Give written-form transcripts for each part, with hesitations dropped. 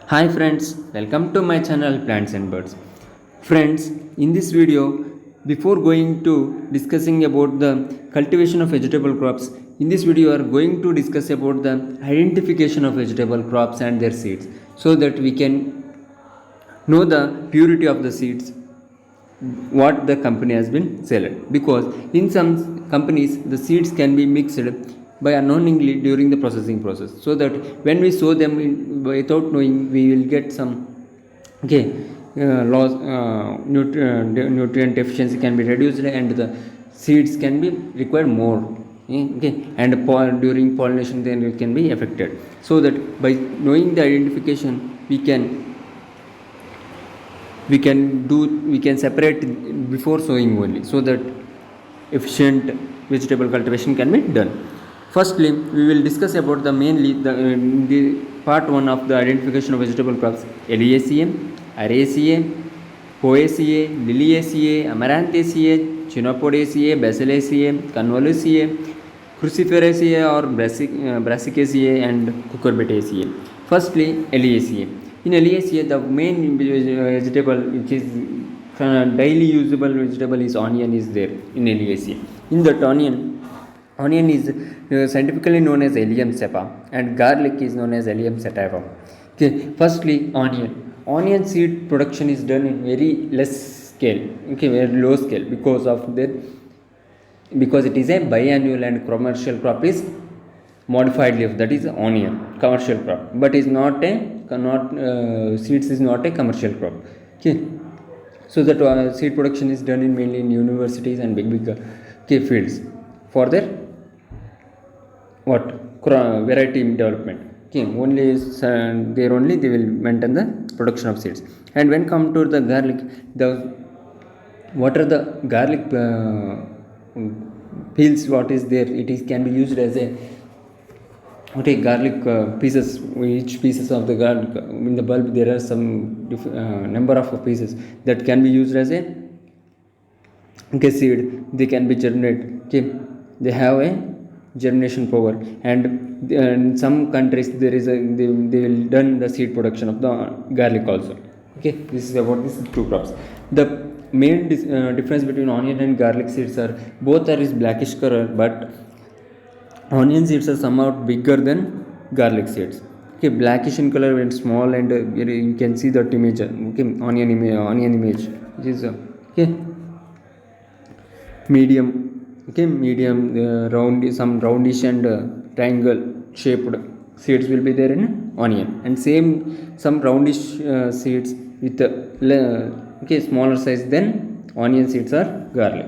Hi friends, welcome to my channel Plants and Birds. Friends, in this video, before going to discussing about the cultivation of vegetable crops, in this video we are going to discuss about the identification of vegetable crops and their seeds so that we can know the purity of the seeds what the company has been selling, because in some companies the seeds can be mixed by unknowingly during the processing process, so that when we sow them without knowing we will get some okay loss, nutrient deficiency can be reduced and the seeds can be required more. Okay, and during pollination then it can be affected, so that by knowing the identification we can separate before sowing only, so that efficient vegetable cultivation can be done. Firstly, we will discuss about the mainly the part 1 of the identification of vegetable crops: Eliaceae, Araceae, Poaceae, Liliaceae, Amarantaceae, Chenopodiaceae, Basilaceae, Convolucaceae, Cruciferaceae or Brassicaceae and Cucurbitaceae. Firstly, Eliaceae. In Eliaceae, the main vegetable which is daily usable vegetable is onion is there in Eliaceae. In that onion is scientifically known as Allium cepa and garlic is known as Allium sativa. Okay, firstly onion. Onion seed production is done in very less scale, okay, very low scale, because it is a biannual and commercial crop is modified leaf, that is onion commercial crop, but is not a seeds is not a commercial crop. Okay, so that seed production is done in mainly in universities and big okay, fields for their what variety development. Okay, only there only they will maintain the production of seeds. And when come to the garlic, the what are the garlic peels what is there, it is can be used as a okay garlic pieces. Each pieces of the garlic in the bulb there are some number of pieces that can be used as a okay seed. They can be germinate. Okay, they have a germination power, and in some countries there is a they will done the seed production of the garlic also. Okay, this is about these two crops. The main difference between onion and garlic seeds are both are is blackish color, but onion seeds are somewhat bigger than garlic seeds. Okay, blackish in color and small, and you can see that image. Okay, onion image which is okay medium. Okay, medium round, some roundish and triangle shaped seeds will be there in onion, and same some roundish seeds with okay smaller size than onion seeds are garlic.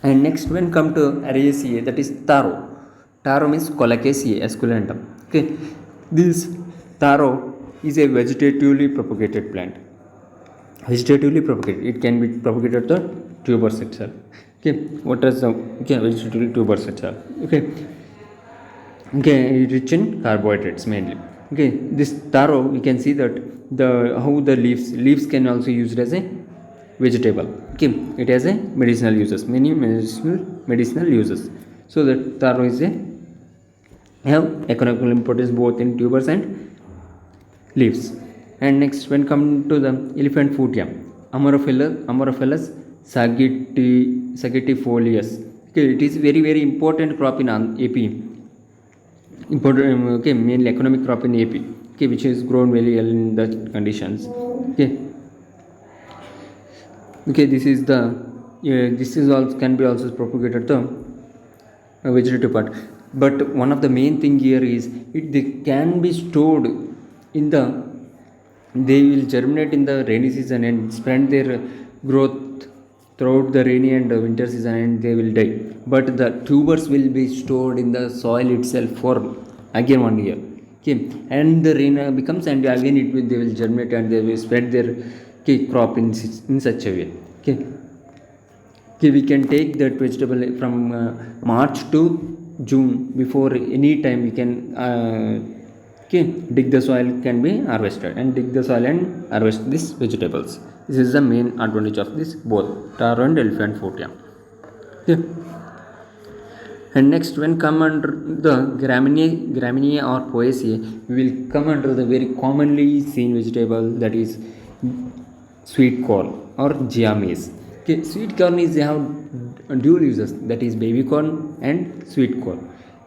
And next when come to Araceae, that is taro. Taro means Colacaceae esculentum. Okay, this taro is a vegetatively propagated plant. Vegetatively propagated, it can be propagated the tubers itself. Okay, what is the okay vegetatively tubers itself. Okay, okay, rich in carbohydrates mainly. Okay, this taro you can see that the how the leaves can also used as a vegetable. Okay, it has a medicinal uses, many medicinal uses, so that taro is a have economical importance both in tubers and leaves. And next when come to the elephant foot yam, Amorophilus sagitifolius. Okay, it is very important crop in AP, important okay mainly economic crop in AP. Okay, which is grown very well in the conditions. Okay, okay, this is the this is also can be also propagated the vegetative part, but one of the main thing here is they can be stored in the, they will germinate in the rainy season and spread their growth throughout the rainy and winter season, and they will die, but the tubers will be stored in the soil itself for again 1 year. Okay, and the rain becomes, and again they will germinate and they will spread their okay, crop in such a way. Okay, okay, we can take that vegetable from March to June. Before any time we can okay dig the soil, can be harvested, and dig the soil and harvest these vegetables. This is the main advantage of this both taro and elephant foot yam. Okay, And next, when come under the graminea or poaceae, we will come under the very commonly seen vegetable, that is sweet corn or gia maize. Okay, sweet corn is, they have dual uses, that is baby corn and sweet corn.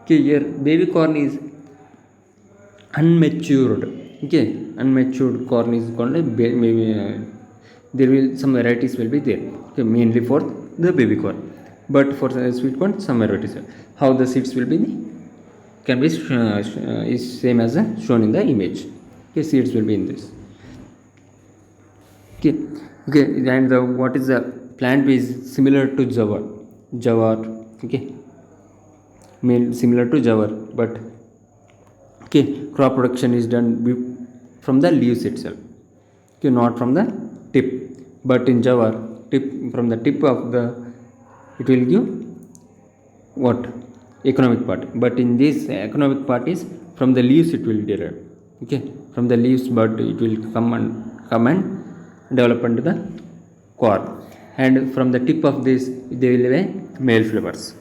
Okay, here baby corn is unmatured. Okay, unmatured corn is called maybe there will some varieties will be there. Okay, mainly for the baby corn, but for the sweet corn some varieties how the seeds will be can be is same as shown in the image. Okay, seeds will be in this. Okay, okay, and the what is the plant is similar to jawar. Okay, similar to jawar, but okay, crop production is done from the leaves itself. Okay, not from the tip, but in jawar, tip, from the tip of the, it will give what economic part, but in this economic part is from the leaves it will derive. Okay, from the leaves, but it will come and develop into the corn, and from the tip of this there will be male flowers.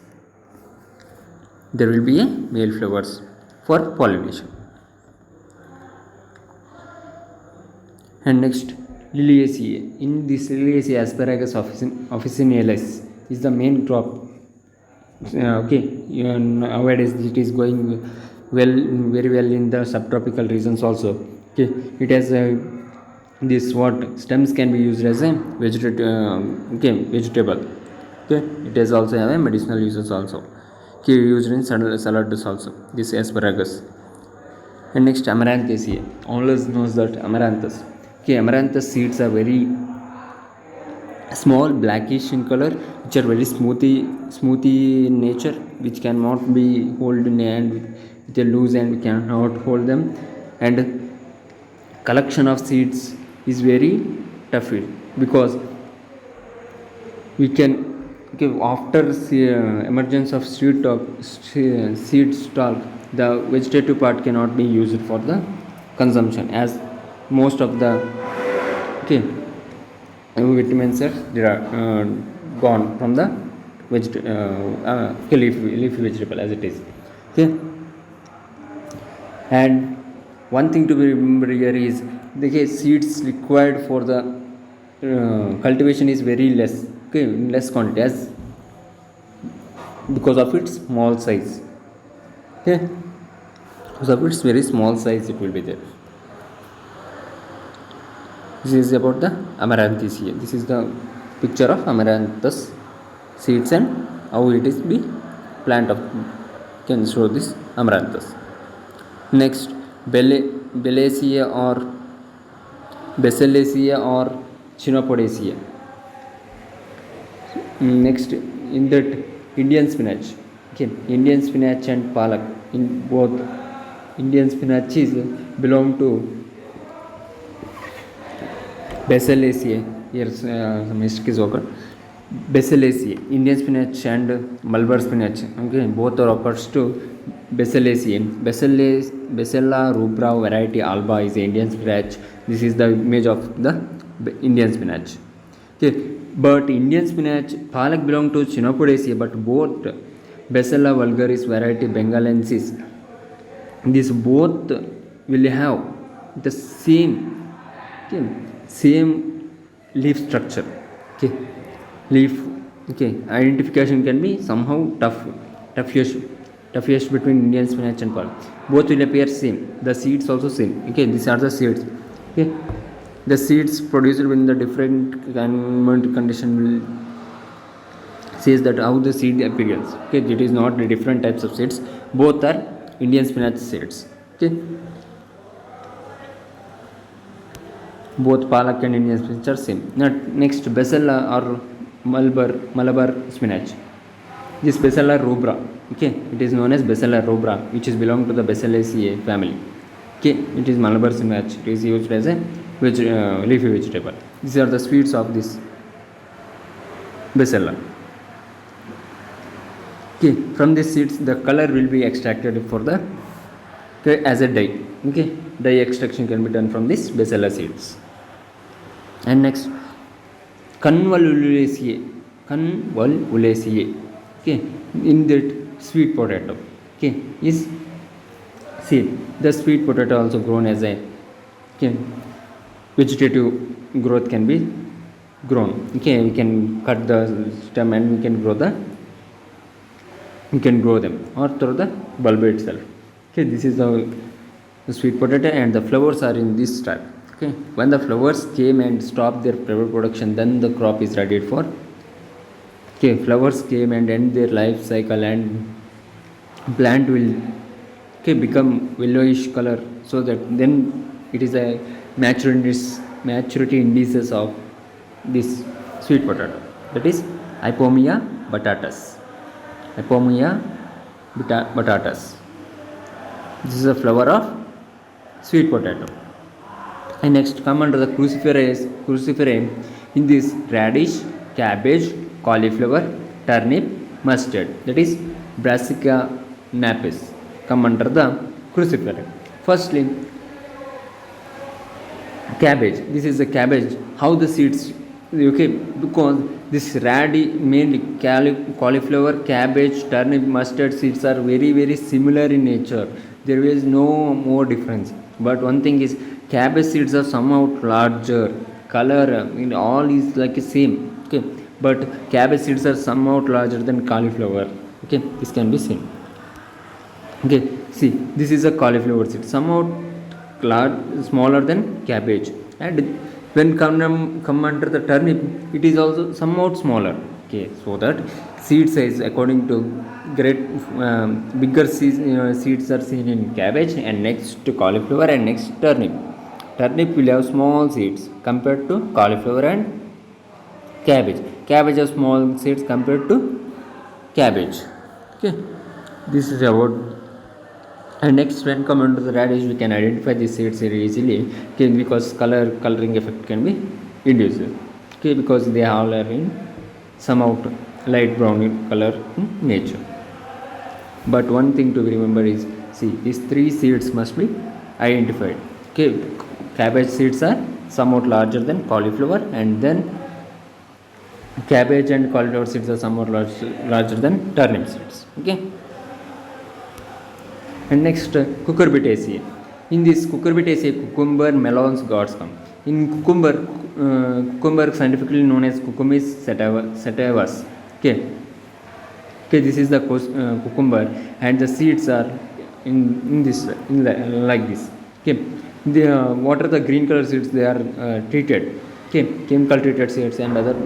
There will be a male flowers for pollination. And next, Liliaceae. In this Liliaceae, Asparagus officinalis is the main crop. Okay, nowadays it is going well, very well in the subtropical regions also. Okay, it has this what stems can be used as a vegetable. Okay, it has also have a medicinal uses also. Okay, used in salads also, this asparagus. And next, Amaranthaceae. All us knows that Amaranthus. Okay, Amaranthus seeds are very small, blackish in color, which are very smoothy in nature, which cannot be hold in hand with a loose hand, we cannot hold them, and collection of seeds is very tough, because we can, okay, after emergence of seed stalk, the vegetative part cannot be used for the consumption, as most of the okay vitamins are gone from the leafy vegetable as it is. Okay, and one thing to be remembered here is the seeds required for the cultivation is very less. Okay, in less quantity, as because of its small size. Okay, because of its very small size it will be there. This is about the Amaranthaceae. This is the picture of Amaranthus seeds and how it is be plant of can show this Amaranthus. Next, Belaceae or Basellaceae or Chenopodiaceae. Next, in that Indian spinach. Okay, Indian spinach and palak. In both, Indian spinach is belong to Basellaceae. Here some mistake is occurred. Basellaceae, Indian spinach and Malabar spinach. Okay, both are occurs to Basellaceae. Basella rubra variety alba is the Indian spinach. This is the image of the Indian spinach. Okay, but Indian spinach, palak belong to Chenopodiaceae, but both Basella vulgaris variety bengalensis, these both will have the same leaf structure. Okay, leaf. Okay, identification can be somehow toughest between Indian spinach and palak. Both will appear same. The seeds also same. Okay, these are the seeds. Okay, the seeds produced in the different environment condition will says that how the seed appears. Okay, it is not the different types of seeds. Both are Indian spinach seeds. Okay, both palak and Indian spinach are same. Now, next, Basella or Malabar spinach. This Basella rubra. Okay, it is known as Basella rubra, which is belong to the Basellaceae family. Okay, it is Malabar spinach. It is used as a leafy vegetable. These are the sweets of this Basella. Okay, from these seeds the color will be extracted for the as a dye. Okay, dye extraction can be done from this Basella seeds. And next, Convolvulaceae. Okay, in that sweet potato. Okay, is seed. The sweet potato also grown as a, okay, vegetative growth can be grown. Okay, we can cut the stem and we can grow them or through the bulb itself. Okay, this is the sweet potato, and the flowers are in this type. Okay, when the flowers came and stopped their flower production, then the crop is ready for. Okay, flowers came and end their life cycle, and plant will, okay, become yellowish color, so that then it is a maturity indices of this sweet potato, that is Ipomea batatas. Ipomea batatas. This is a flower of sweet potato. And next come under the cruciferae. In this, radish, cabbage, cauliflower, turnip, mustard, that is Brassica napis, come under the cruciferae. Firstly, cabbage. This is the cabbage. How the seeds? Okay, because this mainly cauliflower, cabbage, turnip, mustard seeds are very similar in nature. There is no more difference. But one thing is, cabbage seeds are somehow larger. Color in all is like the same. Okay, but cabbage seeds are somewhat larger than cauliflower. Okay, this can be seen. Okay, see, this is a cauliflower seed, somewhat smaller than cabbage, and when come under the turnip, it is also somewhat smaller. Okay, so that seed size according to great bigger seeds are seen in cabbage, and next to cauliflower, and next turnip. Turnip will have small seeds compared to cauliflower and cabbage. Cabbage has small seeds compared to cabbage. Okay, this is about. And next, when come under the radish, we can identify the seeds very easily. Okay, because coloring effect can be induced. Okay, because they all are in somehow light brown in color in nature. But one thing to remember is, see, these three seeds must be identified. Okay, cabbage seeds are somewhat larger than cauliflower, and then cabbage and cauliflower seeds are somewhat larger than turnip seeds. Okay. And next, cucurbitaceae. In this cucurbitaceae, cucumber, melons, gourds come. In cucumber scientifically known as Cucumis sativus. Okay, this is the cucumber, and the seeds are in like this. Okay, what are the green color seeds? They are treated. Okay, chemical treated seeds, and other.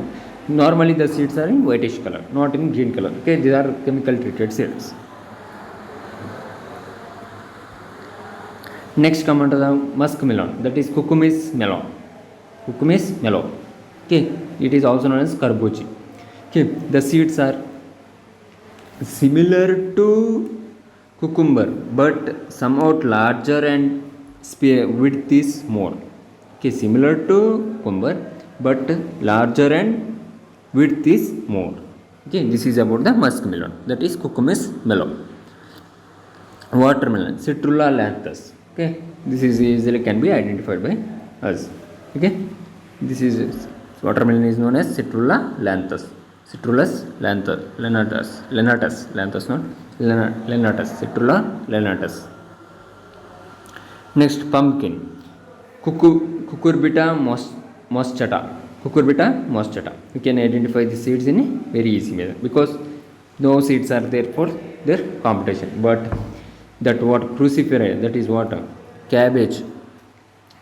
Normally the seeds are in whitish color, not in green color. Okay, these are chemical treated seeds. Next come under the muskmelon, that is Cucumis melon. Cucumis melon. Okay, it is also known as karbuchi. Okay, the seeds are similar to cucumber, but somewhat larger, and width is more. Okay, similar to cucumber, but larger and width is more. Okay, this is about the muskmelon, that is Cucumis melon. Watermelon, Citrulla lanthus. Okay, this is easily can be identified by us. Okay, this is watermelon is known as Citrulla lanthus. Citrullus lenatus, Citrulla lenatus. Next, pumpkin, Cucurbita moschata. Cucurbita moschata. You can identify the seeds in a very easy manner, because no seeds are there for their competition. But that what cruciferae, that is what cabbage,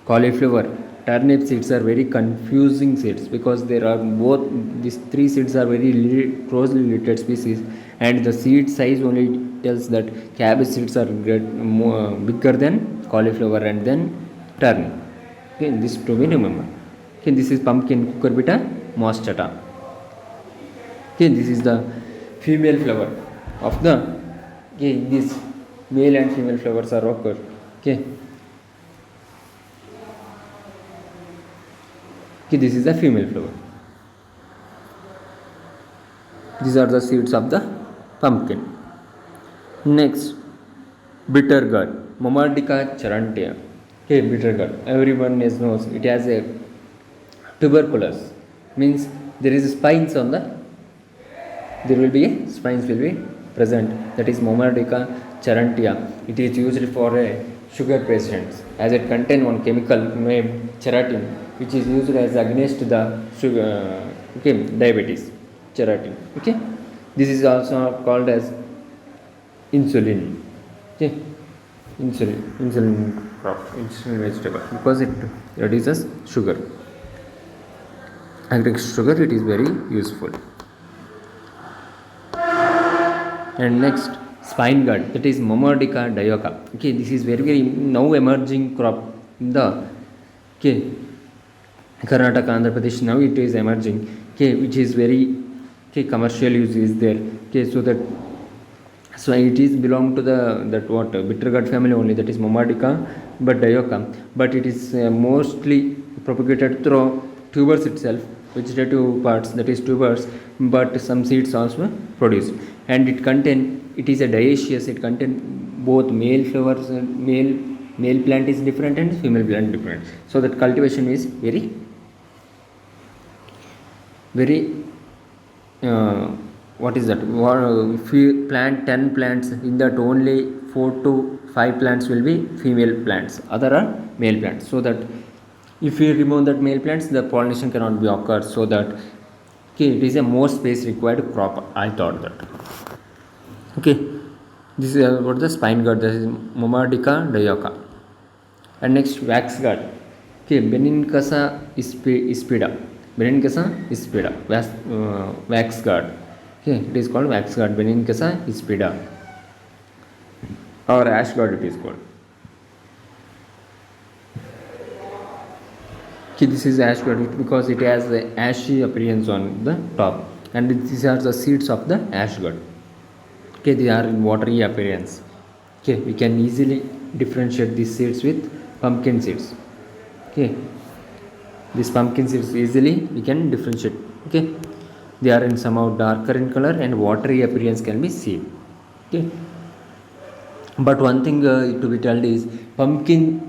cauliflower, turnip seeds are very confusing seeds, because there are both these three seeds are very closely related species, and the seed size only tells that cabbage seeds are bigger than cauliflower and then turnip. Okay, this to be remember. Okay, this is pumpkin, Cucurbita moschata. Okay, this is the female flower of the. Okay, this male and female flowers are occur. Okay, this is the female flower. These are the seeds of the pumpkin. Next, bitter gourd, Momardica charantia. Okay, bitter gourd, everyone knows it has a tuberculous, means there is spines on the, there will be spines will be present, that is Momordica charantia. It is used for a sugar patients as it contains one chemical named cheratin, which is used as against the sugar, okay, diabetes. Cheratin, okay. This is also called as insulin, okay. Insulin crop, insulin vegetable, because it reduces sugar. Against sugar it is very useful. And next, spine guard, that is Momordica dioica. Okay, this is very now emerging crop in the, okay, Karnataka, Andhra Pradesh. Now it is emerging, okay, which is very, okay, commercial use is there, okay. So it is belong to the that what bitter gourd family only, that is Momordica but dioica, but it is mostly propagated through tubers itself, vegetative parts, that is tubers, but some seeds also produced. And it is a dioecious, it contain both male flowers, male plant is different and female plant different, so that cultivation is very what is that, if you plant 10 plants, in that only 4 to 5 plants will be female plants, other are male plants, so that if you remove that male plants, the pollination cannot be occurred, so that, okay, it is a more space required crop, I thought that, okay. This is about the spine gourd, that is Momordica dioica. And next, wax gourd, okay, Benincasa ispida, wax gourd, okay, it is called wax gourd, Benincasa ispida, or ash gourd it is called. Okay, this is ash gourd because it has the ashy appearance on the top, and these are the seeds of the ash gourd. Okay, they are in watery appearance. Okay, we can easily differentiate these seeds with pumpkin seeds. Okay, these pumpkin seeds easily we can differentiate. Okay, they are in somehow darker in color and watery appearance can be seen. Okay, but one thing to be told is pumpkin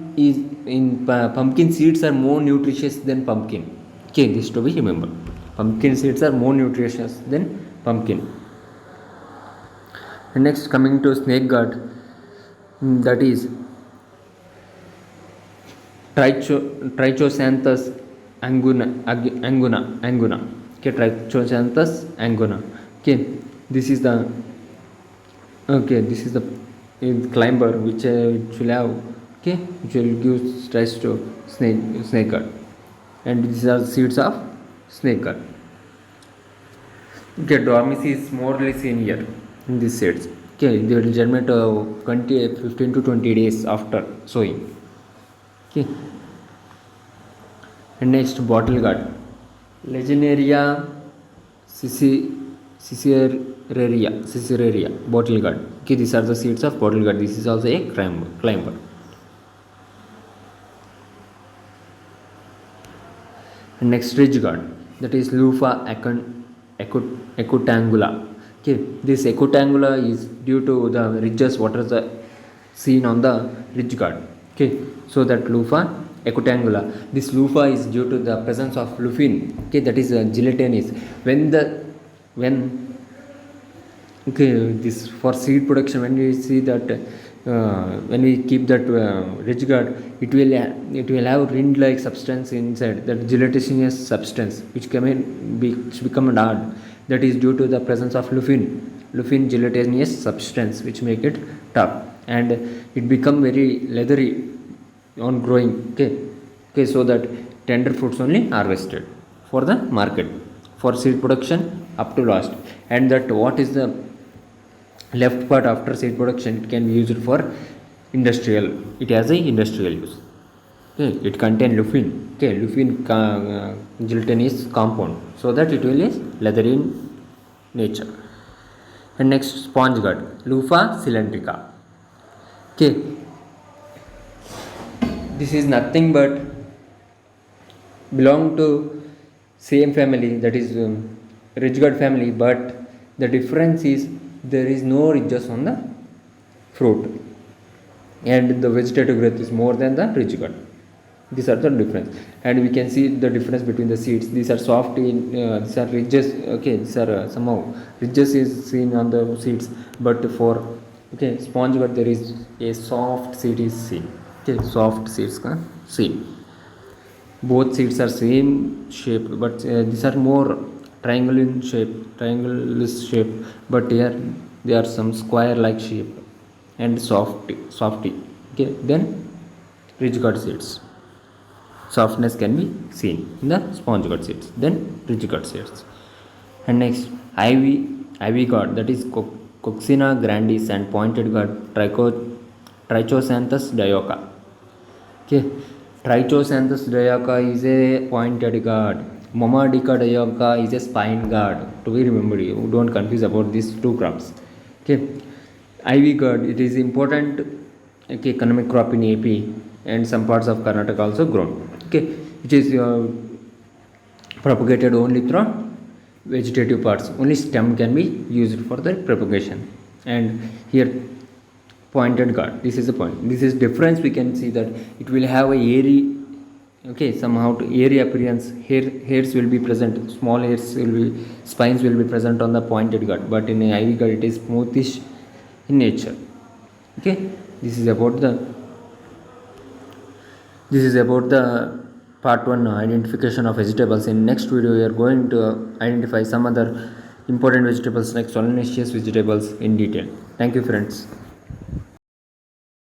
seeds are more nutritious than pumpkin. Okay, this to be remembered. Pumpkin seeds are more nutritious than pumpkin. And next, coming to snake gourd, that is Trichosanthus anguna. Okay, Trichosanthus anguna. Okay, this is the climber which will have, okay, which will give stress to snake gourd, and these are seeds of snake gourd. Okay, dormancy is more or less seen here in these seeds. Okay, they will germinate 15 to 20 days after sowing. Okay, and next, bottle gourd, Legionnaria Ciceraria, bottle gourd. Okay, these are the seeds of bottle gourd. This is also a climber. And next, ridge gourd, that is Lupha ecutangula. Okay, this ecutangula is due to the ridges what are the seen on the ridge gourd. Okay, so that Lupha ecutangula, this Lupha is due to the presence of lupin. Okay, that is gelatinous. Okay, this for seed production, when we see that when we keep that ridge gourd, it will have rind like substance inside, that gelatinous substance which become hard, that is due to the presence of lupin gelatinous substance which make it tough, and it become very leathery on growing. Okay, so that tender fruits only harvested for the market, for seed production up to last, and that what is the left part after seed production, it can be used for industrial, it has a industrial use. Okay, it contain lupin, okay, gelatinous compound, so that it will is leathery in nature. And next, sponge gourd, Lupha cylindrica. Okay, this is nothing but belong to same family, that is ridge gourd family, but the difference is there is no ridges on the fruit, and the vegetative growth is more than the ridge gourd. These are the difference, and we can see the difference between the seeds. These are soft in these are ridges. Okay, these are somehow ridges is seen on the seeds, but for okay sponge gourd there is a soft seed is seen. Okay, soft seeds ka seen. Both seeds are same shape, but these are more triangle shape, but here they are some square like shape and softy. Okay, then ridge gourd seeds softness can be seen in the sponge gourd seeds, then ridge gourd seeds. And next, ivy gourd, that is Coccina grandis, and pointed gourd Trichosanthus dioica. Okay, Trichosanthus dioica is a pointed gourd. Momadica dioica is a spine gourd. To be remembered, you don't confuse about these two crops. Okay, ivy gourd, it is important okay economic crop in AP and some parts of Karnataka also grown. Okay, it is propagated only through vegetative parts. Only stem can be used for the propagation. And here pointed gourd, this is the point. This is difference. We can see that it will have a airy, okay, somehow to airy appearance. Hairs will be present, small hairs will be, spines will be present on the pointed gourd, but in a ivy gourd it is smoothish in nature. Okay, this is about the part 1 identification of vegetables. In next video we are going to identify some other important vegetables like solanaceous vegetables in detail. Thank you friends.